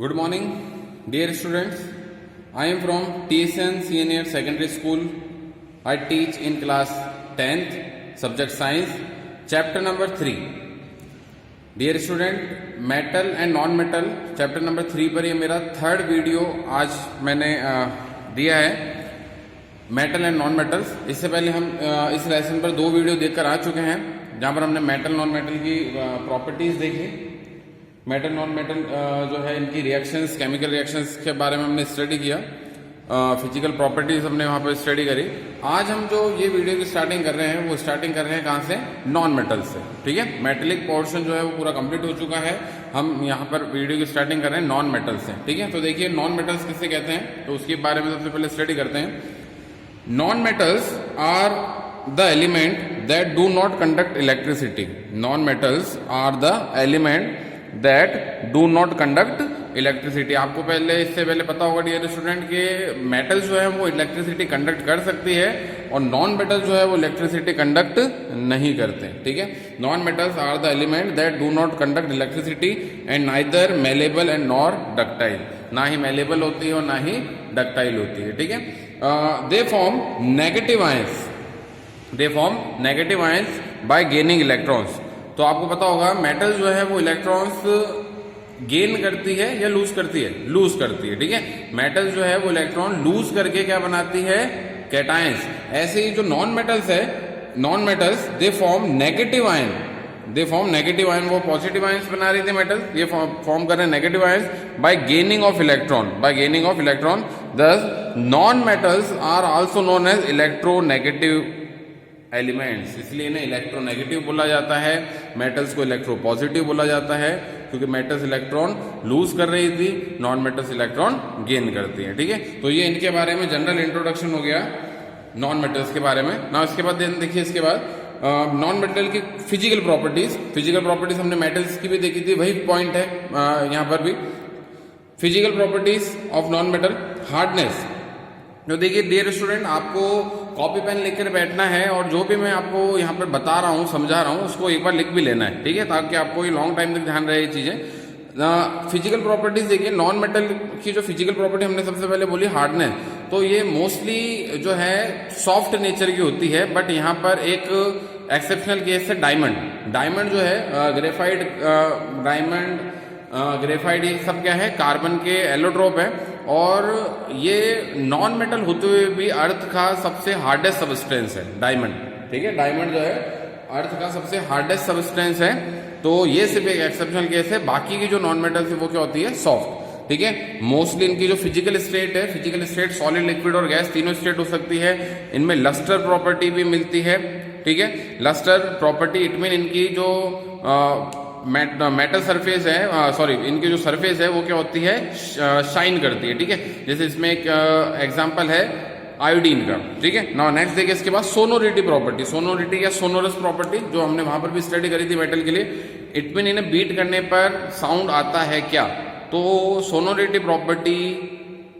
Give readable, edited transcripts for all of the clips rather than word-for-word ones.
Good morning, dear students. I am from TSN Senior Secondary School. I teach in class 10th, subject science, chapter number 3. Dear student, metal and non-metal, chapter number 3 पर ये मेरा third video आज मैंने दिया है, metal and non metals. इससे पहले हम इस लेसन पर दो वीडियो देखकर आ चुके हैं, जहाँ पर हमने मेटल नॉन मेटल की प्रॉपर्टीज देखी। मेटल नॉन मेटल जो है इनकी रिएक्शंस, केमिकल रिएक्शंस के बारे में हमने स्टडी किया, फिजिकल प्रॉपर्टीज हमने वहाँ पर स्टडी करी। आज हम जो ये वीडियो की स्टार्टिंग कर रहे हैं वो स्टार्टिंग कर रहे हैं कहाँ से? नॉन मेटल से। ठीक है, मेटेलिक पोर्शन जो है वो पूरा कंप्लीट हो चुका है। हम यहाँ पर वीडियो की स्टार्टिंग कर रहे हैं नॉन मेटल से। ठीक है, तो देखिए नॉन मेटल्स किसे कहते हैं, तो उसके बारे में सबसे पहले स्टडी करते हैं। Non-metals are the element that do not conduct electricity. Non-metals are the element that do not conduct electricity. आपको पहले इससे पहले पता होगा डियर स्टूडेंट के मेटल्स जो है वो इलेक्ट्रिसिटी कंडक्ट कर सकती है और नॉन मेटल जो है वो इलेक्ट्रिसिटी कंडक्ट नहीं करते। ठीक है, non metals are the element that do not conduct electricity and neither malleable and nor ductile. ना ही मेलेबल होती है और ना ही डक्टाइल होती है। ठीक है, they form negative ions. They form negative ions by gaining electrons. तो आपको पता होगा मेटल जो है वो इलेक्ट्रॉन्स गेन करती है या लूज करती है? लूज करती है। ठीक है, मेटल जो है वो इलेक्ट्रॉन लूज करके क्या बनाती है? कैटायंस। ऐसे ही जो नॉन मेटल्स है, non metals they form negative ion. They form negative ion, वो पॉजिटिव आयंस बना रही थी मेटल, ये फॉर्म कर रहे हैं negative ions by gaining of electron. By gaining of electron thus non metals are also known as electronegative elements. इसलिए इन्हें इलेक्ट्रोनेगेटिव बोला जाता है, मेटल्स को इलेक्ट्रो पॉजिटिव बोला जाता है, क्योंकि मेटल्स इलेक्ट्रॉन लूज कर रही थी, नॉन मेटल्स इलेक्ट्रॉन गेन करती है। ठीक है, तो ये इनके बारे में जनरल इंट्रोडक्शन हो गया नॉन मेटल्स के बारे में ना। इसके बाद देखिए, इसके बाद नॉन मेटल की फिजिकल प्रॉपर्टीज। फिजिकल प्रॉपर्टीज हमने मेटल्स की भी देखी थी, वही पॉइंट है यहाँ पर भी। Physical properties of non metal, hardness. जो देखिए डियर स्टूडेंट, आपको कॉपी पेन लेकर बैठना है और जो भी मैं आपको यहाँ पर बता रहा हूँ, समझा रहा हूँ, उसको एक बार लिख भी लेना है। ठीक है, ताकि आपको ये लॉन्ग टाइम तक ध्यान रहे ये चीजें। फिजिकल प्रॉपर्टीज देखिए, नॉन मेटल की जो फिजिकल प्रॉपर्टी हमने सबसे पहले बोली हार्डनेस, तो ये मोस्टली जो है सॉफ्ट नेचर की होती है। बट यहाँ पर एक एक्सेप्शनल केस है डायमंड। डायमंड जो है ग्रेफाइट, डायमंड, ग्रेफाइट, ये सब क्या है? कार्बन के एलोट्रोप है और ये नॉन मेटल होते हुए भी अर्थ का सबसे हार्डेस्ट सबस्टेंस है डायमंड। ठीक है, डायमंड जो है अर्थ का सबसे हार्डेस्ट सबस्टेंस है, तो ये सिर्फ एक एक्सेप्शनल केस है। बाकी की जो नॉन मेटल्स है वो क्या होती है? सॉफ्ट। ठीक है, मोस्टली इनकी जो फिजिकल स्टेट है, फिजिकल स्टेट सॉलिड, लिक्विड और गैस तीनों स्टेट हो सकती है। इनमें लस्टर प्रॉपर्टी भी मिलती है। ठीक है, लस्टर प्रॉपर्टी इट मीन इनकी जो मेटल सरफेस है, सॉरी, इनकी जो सरफेस है वो क्या होती है? शाइन करती है। ठीक है, जैसे इसमें एक एग्जांपल है आयोडीन का। ठीक है, नाउ नेक्स्ट देखिए, इसके बाद सोनोरिटी प्रॉपर्टी। सोनोरिटी या सोनोरस प्रॉपर्टी जो हमने वहां पर भी स्टडी करी थी मेटल के लिए। इट मीन इन्हें बीट करने पर साउंड आता है क्या? तो सोनोरिटी प्रॉपर्टी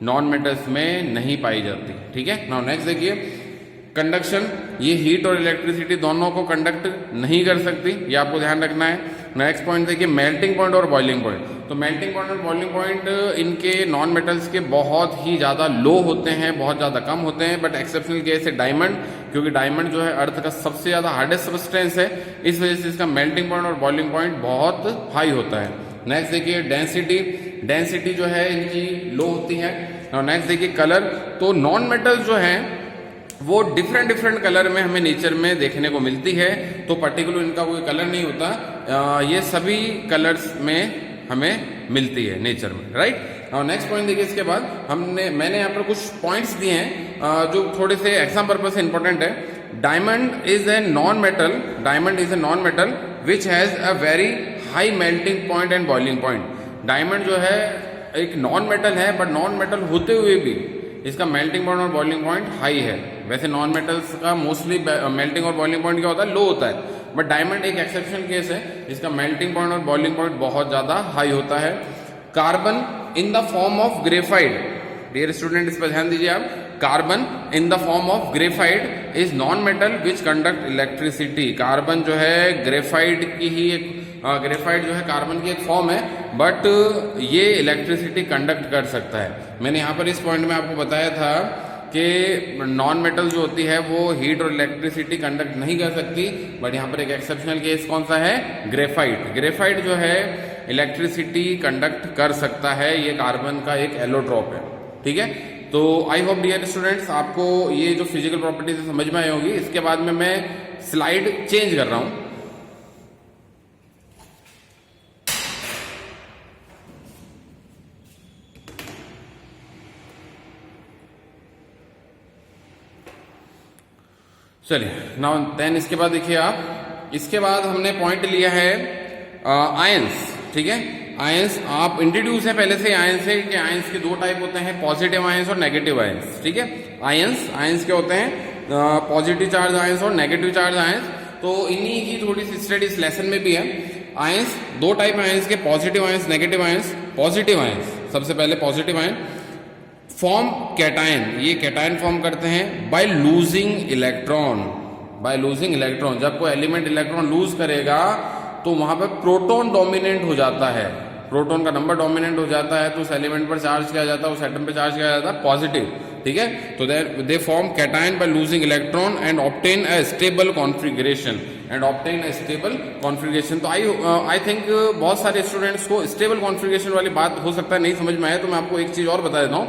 नॉन मेटल्स में नहीं पाई जाती। ठीक है, नाउ नेक्स्ट देखिए, कंडक्शन। ये हीट और इलेक्ट्रिसिटी दोनों को कंडक्ट नहीं कर सकती, ये आपको ध्यान रखना है। नेक्स्ट पॉइंट देखिए, मेल्टिंग पॉइंट और बॉइलिंग पॉइंट। तो मेल्टिंग पॉइंट और बॉइलिंग पॉइंट इनके नॉन मेटल्स के बहुत ही ज़्यादा लो होते हैं, बहुत ज़्यादा कम होते हैं। बट एक्सेप्शनल केस है डायमंड, क्योंकि डायमंड जो है अर्थ का सबसे ज़्यादा हार्डेस्ट सबस्टेंस है, इस वजह से इसका मेल्टिंग पॉइंट और बॉइलिंग पॉइंट बहुत हाई होता है। नेक्स्ट देखिए, डेंसिटी। डेंसिटी जो है इनकी लो होती है। नेक्स्ट देखिए, कलर। तो नॉन मेटल्स जो है वो डिफरेंट कलर में हमें नेचर में देखने को मिलती है, तो पर्टिकुलर इनका कोई कलर नहीं होता, ये सभी कलर्स में हमें मिलती है नेचर में। राइट, और नेक्स्ट पॉइंट देखिए, इसके बाद मैंने यहाँ पर कुछ पॉइंट्स दिए हैं जो थोड़े से एग्जाम पर्पज से इंपॉर्टेंट है। Diamond is a non metal, diamond is a non metal which has a very high melting point and boiling point. Diamond जो है एक नॉन मेटल है, बट नॉन मेटल होते हुए भी इसका मेल्टिंग पॉइंट और बॉइलिंग पॉइंट हाई है। वैसे नॉन मेटल्स का मोस्टली मेल्टिंग और बॉइलिंग पॉइंट क्या होता है? लो होता है, बट डायमंड एक एक्सेप्शन केस है, इसका मेल्टिंग पॉइंट और बॉइलिंग पॉइंट बहुत ज्यादा हाई होता है। Carbon in the form of graphite. Dear student, इस पर ध्यान दीजिए आप। Carbon in the form of graphite is non metal which conduct electricity. Carbon जो है ग्रेफाइट की ही एक ग्रेफाइट जो है कार्बन की एक फॉर्म है, बट ये इलेक्ट्रिसिटी कंडक्ट कर सकता है। मैंने यहाँ पर इस पॉइंट में आपको बताया था कि नॉन मेटल जो होती है वो हीट और इलेक्ट्रिसिटी कंडक्ट नहीं कर सकती, बट यहाँ पर एक एक्सेप्शनल केस कौन सा है, ग्रेफाइट। ग्रेफाइट जो है इलेक्ट्रिसिटी कंडक्ट कर सकता है, ये कार्बन का एक एलोट्रॉप है। ठीक है, तो आई होप डियर स्टूडेंट्स आपको ये जो फिजिकल प्रॉपर्टीज समझ में आई होगी। इसके बाद में मैं स्लाइड चेंज कर रहा हूं। चलिए नाउ देन इसके बाद देखिए आप, इसके बाद हमने पॉइंट लिया है आयंस। ठीक है, आयंस आप इंट्रोड्यूस है पहले से आयंस है कि आयंस के दो टाइप होते हैं, पॉजिटिव आयंस और नेगेटिव आयंस। ठीक है, आयंस क्या होते हैं, पॉजिटिव चार्ज आयंस और नेगेटिव चार्ज आयंस। तो इन्हीं की थोड़ी सी स्टडी इस लेसन में भी है। आयंस दो टाइप आयंस के, positive ions, negative ions. Positive ions, सबसे पहले पॉजिटिव आयन फॉर्म कैटायन, ये कैटायन फॉर्म करते हैं by losing electron. By losing electron, जब कोई एलिमेंट इलेक्ट्रॉन लूज करेगा तो वहां पर प्रोटॉन डोमिनेंट हो जाता है, प्रोटॉन का नंबर डोमिनेंट हो जाता है, तो उस एलिमेंट पर चार्ज किया जाता है, उस एटम पर चार्ज किया जाता है पॉजिटिव। ठीक है, तो they form cation by losing electron and obtain a stable configuration तो आई थिंक बहुत सारे स्टूडेंट्स को स्टेबल कॉन्फिगरेशन वाली बात हो सकता है नहीं समझ में आए, तो मैं आपको एक चीज और बता देता हूँ।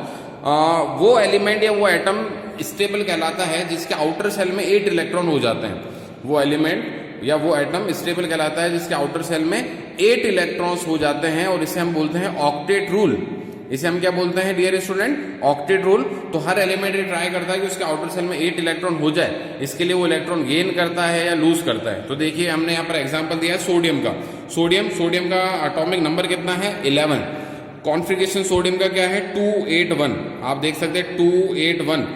वो एलिमेंट या वो एटम स्टेबल कहलाता है जिसके आउटर सेल में 8 इलेक्ट्रॉन हो जाते हैं। वो एलिमेंट या वो एटम स्टेबल कहलाता है जिसके आउटर सेल में 8 इलेक्ट्रॉन्स हो जाते हैं, और इसे हम बोलते हैं ऑक्टेट रूल। इसे हम क्या बोलते हैं डियर स्टूडेंट, ऑक्टेट रूल। तो हर एलिमेंट ये ट्राई करता है कि उसके आउटर सेल में 8 इलेक्ट्रॉन हो जाए, इसके लिए वो इलेक्ट्रॉन गेन करता है या लूज करता है। तो देखिए हमने यहाँ पर एग्जांपल दिया है सोडियम का। सोडियम का एटॉमिक नंबर कितना है, 11। कॉन्फिगरेशन सोडियम का क्या है, 281। आप देख सकते हैं 281,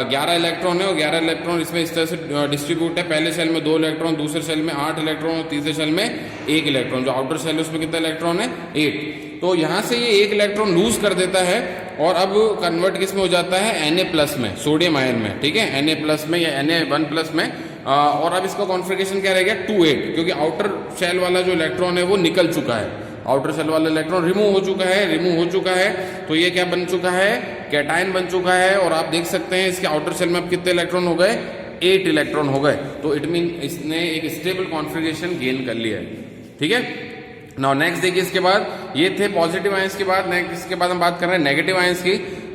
11 इलेक्ट्रॉन है और 11 इलेक्ट्रॉन इसमें इस तरह से डिस्ट्रीब्यूट है। पहले सेल में 2 इलेक्ट्रॉन, दूसरे सेल में 8 इलेक्ट्रॉन और तीसरे सेल में 1 इलेक्ट्रॉन। जो आउटर सेल है उसमें कितना इलेक्ट्रॉन है, 8। तो यहां से ये 1 इलेक्ट्रॉन लूज कर देता है और अब कन्वर्ट किस में हो जाता है, Na+ में, सोडियम आयन में। ठीक है, Na+ में या Na1+ में। और अब इसका कॉन्फिगरेशन क्या रहेगा, 2-8, क्योंकि आउटर सेल वाला जो इलेक्ट्रॉन है वो निकल चुका है, आउटर सेल वाला इलेक्ट्रॉन रिमूव हो चुका है। तो ये क्या बन चुका है, कैटायन बन चुका है। और आप देख सकते हैं इसके आउटर सेल में अब कितने इलेक्ट्रॉन हो गए, 8 इलेक्ट्रॉन हो गए। तो इट मीन इसने एक स्टेबल कॉन्फिगरेशन गेन कर लिया है। ठीक है, नाउ नेक्स्ट देखिए, इसके बाद ये थे पॉजिटिव आयंस के बाद। नेक्स्ट इसके बाद हम बात कर रहे हैं नेगेटिव आयंस की।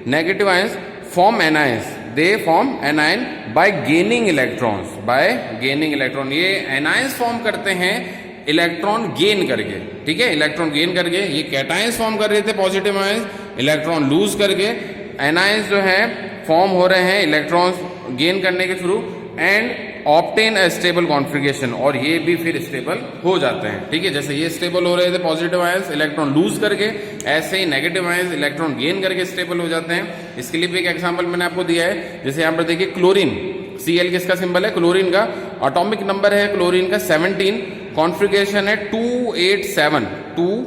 Negative ions form anions, they form anion bye gaining electron. ये एनायंस फॉर्म करते हैं इलेक्ट्रॉन गेन करके। ठीक है, इलेक्ट्रॉन गेन करके। ये कैटायंस फॉर्म कर रहे थे पॉजिटिव आयंस, इलेक्ट्रॉन लूज करके। एनायंस जो है फॉर्म हो रहे हैं इलेक्ट्रॉन्स गेन करने के through and obtain a stable configuration, और ये भी फिर स्टेबल हो जाते हैं। ठीक है, जैसे ये स्टेबल हो रहे थे पॉजिटिव आयंस इलेक्ट्रॉन लूज करके, ऐसे ही नेगेटिव आयंस इलेक्ट्रॉन गेन करके स्टेबल हो जाते हैं। इसके लिए भी एक एग्जांपल मैंने आपको दिया है, जैसे यहाँ पर देखिए क्लोरीन, Cl किसका सिंबल है, क्लोरीन का। एटॉमिक नंबर है क्लोरीन का 17, कॉन्फिगरेशन है 287। 2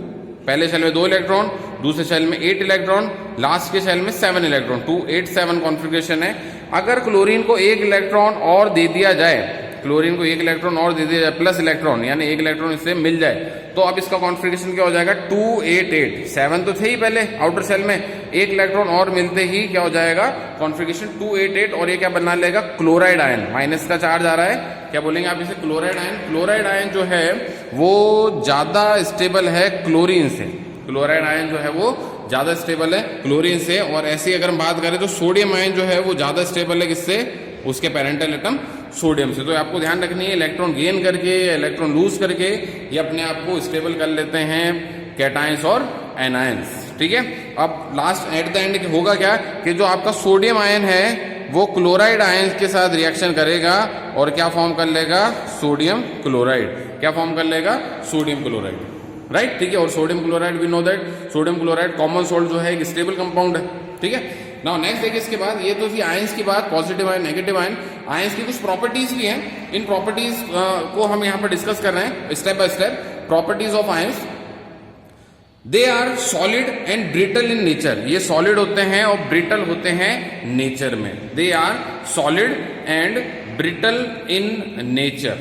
पहले सेल में 2 इलेक्ट्रॉन, दूसरे सेल में 8 इलेक्ट्रॉन, लास्ट के सेल में 7 इलेक्ट्रॉन। 287 कॉन्फिगरेशन है। अगर क्लोरीन को 1 इलेक्ट्रॉन और दे दिया जाए, प्लस इलेक्ट्रॉन, यानी 1 इलेक्ट्रॉन इससे मिल जाए, तो अब इसका कॉन्फिगरेशन क्या हो जाएगा, 288। 7 तो थे ही पहले आउटर सेल में, 1 इलेक्ट्रॉन और मिलते ही क्या हो जाएगा, कॉन्फिगरेशन 288। और ये क्या बना लेगा, क्लोराइड आयन। माइनस का चार्ज आ रहा है, क्या बोलेंगे आप इसे, क्लोराइड आयन। क्लोराइड आयन जो है वो ज्यादा स्टेबल है क्लोरीन से। क्लोराइड आयन जो है वो ज्यादा स्टेबल है क्लोरीन से। और ऐसी अगर हम बात करें तो सोडियम आयन जो है वो ज्यादा स्टेबल है किससे, उसके पेरेंटल एटम सोडियम से। तो आपको ध्यान रखनी है, इलेक्ट्रॉन गेन करके इलेक्ट्रॉन लूज करके ये अपने आप को स्टेबल कर लेते हैं कैटायंस और एनायंस। ठीक है, अब लास्ट एट द एंड होगा क्या कि जो आपका सोडियम आयन है वो क्लोराइड आयन के साथ रिएक्शन करेगा और क्या फॉर्म कर लेगा, सोडियम क्लोराइड। क्या फॉर्म कर लेगा, सोडियम क्लोराइड, राइट। ठीक है, और sodium chloride we know that sodium chloride common salt जो है एक स्टेबल कंपाउंड है। ठीक है, नाउ नेक्स्ट देखिए, इसके बाद ये तो थी आयंस की बात, positive ion, negative ion. Ions की कुछ प्रॉपर्टीज भी हैं, इन प्रॉपर्टीज को हम यहाँ पर डिस्कस कर रहे हैं step by step. Properties of ions, they are solid and brittle in nature. ये सॉलिड होते हैं और ब्रिटल होते हैं नेचर में। They are solid and brittle in nature.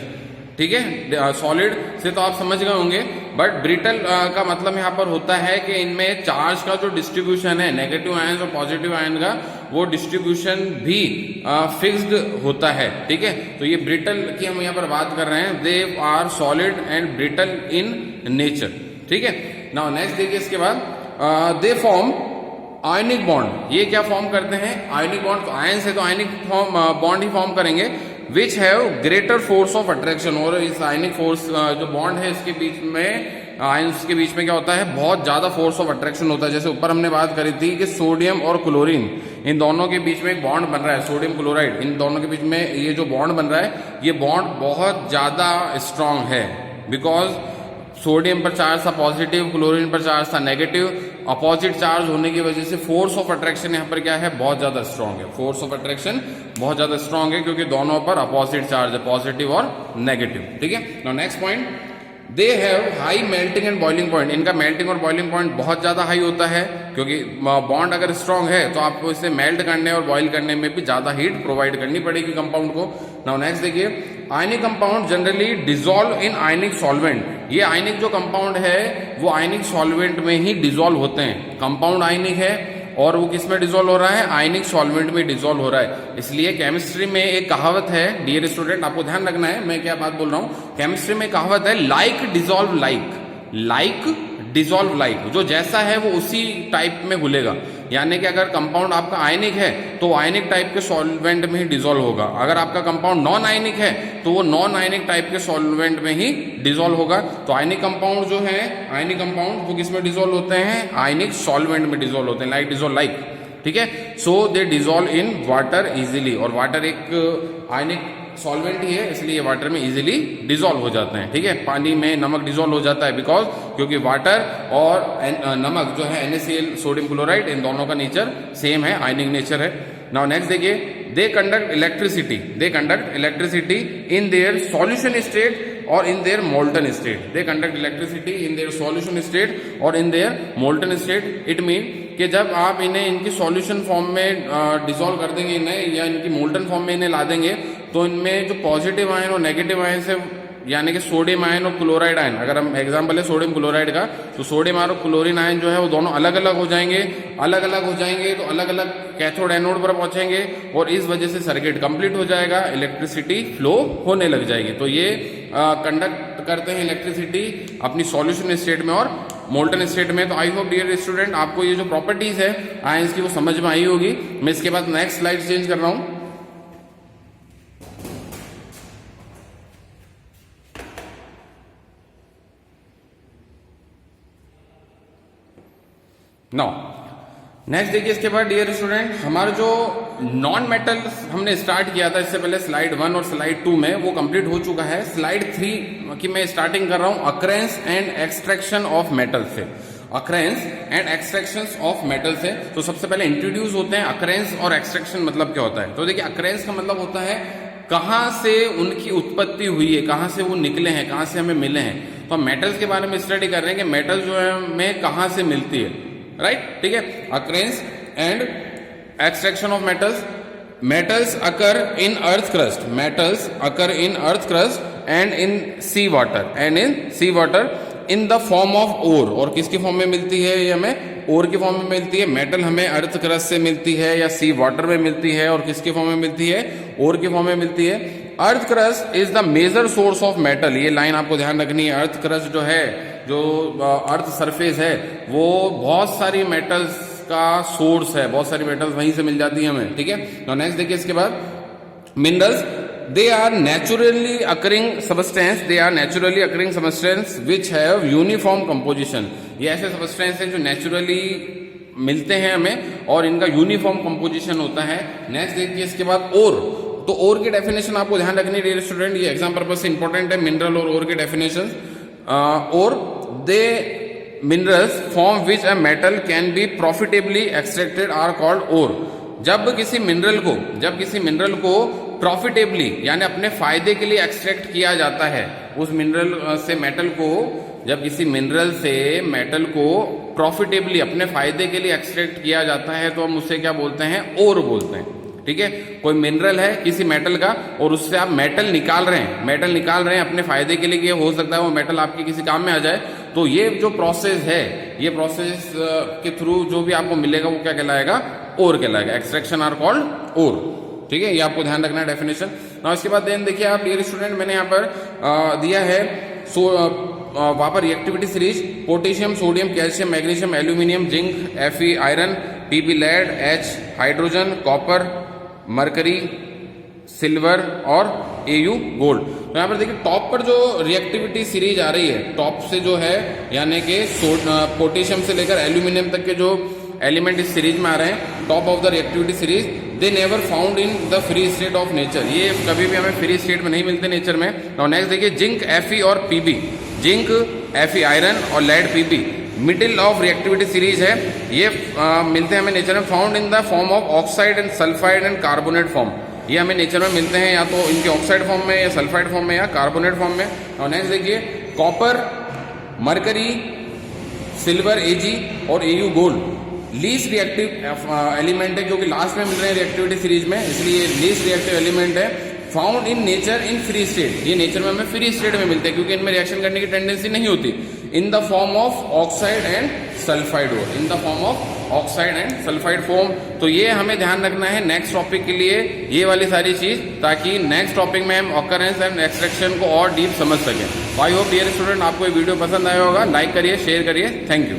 ठीक है। सॉलिड से तो आप समझ गए होंगे, बट ब्रिटल का मतलब यहाँ पर होता है कि इनमें चार्ज का जो डिस्ट्रीब्यूशन है, नेगेटिव आयन और पॉजिटिव आयन का, वो डिस्ट्रीब्यूशन भी फिक्स्ड होता है, ठीक है। तो ये ब्रिटल की हम यहाँ पर बात कर रहे हैं, they are solid and brittle in nature, ठीक है। नाउ नेक्स्ट देखिए इसके बाद, दे फॉर्म आयनिक बॉन्ड। ये क्या फॉर्म करते हैं? Ionic bond. तो आयन से तो आयनिक बॉन्ड ही फॉर्म करेंगे, which have greater force of attraction. और इस आयनिक फोर्स जो बॉन्ड है इसके बीच में, आयन्स के बीच में क्या होता है, बहुत ज्यादा फोर्स ऑफ अट्रैक्शन होता है। जैसे ऊपर हमने बात करी थी कि सोडियम और क्लोरीन, इन दोनों के बीच में एक बॉन्ड बन रहा है, सोडियम क्लोराइड, इन दोनों के बीच में ये जो बॉन्ड बन रहा है, ये बॉन्ड बहुत ज्यादा स्ट्रांग है, बिकॉज सोडियम पर चार्ज था पॉजिटिव, क्लोरीन पर चार्ज था नेगेटिव। अपोजिट चार्ज होने की वजह से फोर्स ऑफ अट्रैक्शन यहाँ पर क्या है, बहुत ज्यादा स्ट्रांग है। फोर्स ऑफ अट्रैक्शन बहुत ज्यादा स्ट्रांग है क्योंकि दोनों पर अपोजिट चार्ज है, पॉजिटिव और नेगेटिव, ठीक है। Now next point, they have high melting and boiling point. इनका मेल्टिंग और बॉइलिंग पॉइंट बहुत ज्यादा हाई होता है, क्योंकि बॉन्ड अगर स्ट्रांग है तो आपको इसे मेल्ट करने और बॉइल करने में भी ज्यादा हीट प्रोवाइड करनी पड़ेगी कंपाउंड को। नाउ नेक्स्ट देखिए, ionic compound generally dissolve in ionic solvent. ये आयनिक जो कंपाउंड है वो आयनिक सॉल्वेंट में ही डिसॉल्व होते हैं। कंपाउंड आयनिक है और वो किस में डिसॉल्व हो रहा है, आयनिक सॉल्वेंट में डिसॉल्व हो रहा है। इसलिए केमिस्ट्री में एक कहावत है, डियर स्टूडेंट आपको ध्यान रखना है मैं क्या बात बोल रहा हूं। केमिस्ट्री में कहावत है, like dissolve like, like dissolve like. जो जैसा है वो उसी टाइप में घुलेगा, यानी कि अगर कंपाउंड आपका आयनिक है तो आयनिक टाइप के सॉल्वेंट में ही डिसॉल्व होगा। अगर आपका कंपाउंड नॉन आयनिक है तो वो नॉन आयनिक टाइप के सॉल्वेंट में ही डिसॉल्व होगा। तो आयनिक कंपाउंड जो है, आयनिक कंपाउंड वो किस में डिसॉल्व होते हैं, आयनिक सॉल्वेंट में डिसॉल्व होते हैं, लाइक डिसॉल्व लाइक, ठीक है। सो दे डिसॉल्व इन वाटर इजीली, और वाटर एक आयनिक सॉल्वेंट ही है, इसलिए वाटर में इजीली डिसॉल्व हो जाते हैं, ठीक है। पानी में नमक डिसॉल्व हो जाता है बिकॉज, क्योंकि वाटर और नमक जो है NaCl, सोडियम क्लोराइड, इन दोनों का नेचर सेम है, आयनिक नेचर है। नाउ नेक्स्ट देखिए, they conduct electricity, they conduct electricity in their solution state और in their molten state. They conduct electricity in their solution state और in their molten state. It mean कि जब आप इन्हें इनकी solution form में dissolve कर देंगे इन्हें, या इनकी मोल्टन फॉर्म में इन्हें ला देंगे, तो इनमें जो पॉजिटिव आयन और नेगेटिव आयन से, यानी कि सोडियम आयन और क्लोराइड आयन, अगर हम एग्जांपल है सोडियम क्लोराइड का, तो सोडियम आयन और क्लोरीन आयन जो है वो दोनों अलग अलग हो जाएंगे। अलग अलग हो जाएंगे तो अलग अलग कैथोड एनोड पर पहुंचेंगे और इस वजह से सर्किट कंप्लीट हो जाएगा, इलेक्ट्रिसिटी फ्लो होने लग जाएगी। तो ये कंडक्ट करते हैं इलेक्ट्रिसिटी अपनी सॉल्यूशन स्टेट में और मोल्टन स्टेट में। तो आई होप डियर स्टूडेंट आपको ये जो प्रॉपर्टीज है आयंस की वो समझ में आई होगी। मैं इसके बाद नेक्स्ट स्लाइड चेंज कर रहा हूं। नाउ नेक्स्ट देखिए, इसके बाद डियर स्टूडेंट हमारा जो नॉन मेटल हमने स्टार्ट किया था इससे पहले स्लाइड 1 और स्लाइड 2 में, वो कंप्लीट हो चुका है। स्लाइड 3 की मैं स्टार्टिंग कर रहा हूं occurrence and extraction of metal से। Occurrence and extraction of metal से तो सबसे पहले इंट्रोड्यूस होते हैं अकरेंस और एक्सट्रैक्शन मतलब क्या होता है। तो देखिए, अकरेंस का मतलब होता है कहां से उनकी उत्पत्ति हुई है, कहां से वो निकले हैं, कहां से हमें मिले हैं। तो हम मेटल्स के बारे में स्टडी कर रहे हैं कि मेटल जो है हमें कहां से मिलती है, राइट, ठीक है। Occurrence and extraction of metals. Metals occur in earth crust, metals occur in earth crust and in sea water, and in sea water in the form of ore. और किसकी फॉर्म में मिलती है ये हमें, ओर की फॉर्म में मिलती है। मेटल हमें अर्थ क्रस्ट से मिलती है या सी वाटर में मिलती है, और किसकी फॉर्म में मिलती है, ओर की फॉर्म में मिलती है। Earth crust is the major source of metal. ये लाइन आपको ध्यान रखनी है। अर्थ क्रस्ट जो है, जो अर्थ सरफेस है, वो बहुत सारी मेटल्स का सोर्स है, बहुत सारी मेटल्स वहीं से मिल जाती है हमें, ठीक है। तो नेक्स्ट देखिए इसके बाद, minerals they are naturally occurring substance, they are naturally occurring substance which have uniform composition। ये ऐसे substance हैं जो naturally मिलते हैं हमें और इनका यूनिफॉर्म कंपोजिशन होता है। नेक्स्ट देखिए इसके बाद ओर। तो ओर की डेफिनेशन आपको ध्यान रखनी है डियर स्टूडेंट, ये एग्जाम पर्पस से इंपॉर्टेंट है, मिनरल और ओर की डेफिनेशन। और they minerals from which a metal can be profitably extracted are called ore. जब किसी मिनरल को प्रॉफिटेबली यानी अपने फायदे के लिए एक्सट्रैक्ट किया जाता है, उस मिनरल से मेटल को, जब किसी मिनरल से मेटल को प्रॉफिटेबली अपने फायदे के लिए एक्सट्रैक्ट किया जाता है तो हम उसे क्या बोलते हैं, ओर बोलते हैं, ठीक है, कोई मिनरल है किसी मेटल का और उससे आप मेटल निकाल रहे हैं अपने फायदे के लिए, कि हो सकता है वो मेटल आपके किसी काम में आ जाए, तो ये जो प्रोसेस है, ये प्रोसेस के थ्रू जो भी आपको मिलेगा वो क्या कहलाएगा, ओर कहलाएगा। एक्सट्रैक्शन आर कॉल्ड ओर, ठीक है, ये आपको ध्यान रखना है डेफिनेशन। ना इसके बाद देन देखिए आप डियर स्टूडेंट, मैंने यहाँ पर दिया है वहां पर reactivity series, potassium, sodium, calcium, magnesium, aluminium, zinc, Fe iron, Pb lead, H hydrogen, copper, mercury, silver और Au गोल्ड। तो यहाँ पर देखिए टॉप पर जो रिएक्टिविटी सीरीज आ रही है, टॉप से जो है यानी कि पोटेशियम से लेकर एल्यूमिनियम तक के जो एलिमेंट इस सीरीज में आ रहे हैं, top of the reactivity series, they never found in the free state of nature, ये कभी भी हमें फ्री स्टेट में नहीं मिलते नेचर में। और नेक्स्ट देखिए जिंक, Fe और Pb, जिंक, Fe आयरन और lead, Pb middle of reactivity series है, ये मिलते हैं हमें नेचर में, found in the form of oxide and sulphide and carbonate form, ये हमें नेचर में मिलते हैं या तो इनके ऑक्साइड फॉर्म में या सल्फाइड फॉर्म में या कार्बोनेट फॉर्म में। और नेक्स्ट देखिए कॉपर, मरकरी, सिल्वर Ag और Au gold least reactive element है, क्योंकि लास्ट में मिल रहे हैं रिएक्टिविटी सीरीज में, इसलिए लीस्ट रिएक्टिव एलिमेंट है, found in nature in free state, ये नेचर में हमें फ्री स्टेट में मिलते हैं क्योंकि इनमें रिएक्शन करने की टेंडेंसी नहीं होती, इन the form of oxide and sulphide, in the form of oxide and sulphide form. तो ये हमें ध्यान रखना है नेक्स्ट टॉपिक के लिए, ये वाली सारी चीज, ताकि नेक्स्ट टॉपिक में हम ऑकरेंस एंड एक्सट्रैक्शन को और डीप समझ सकें। आई होप डियर स्टूडेंट आपको ये वीडियो पसंद आया होगा, लाइक करिए, शेयर करिए, थैंक यू।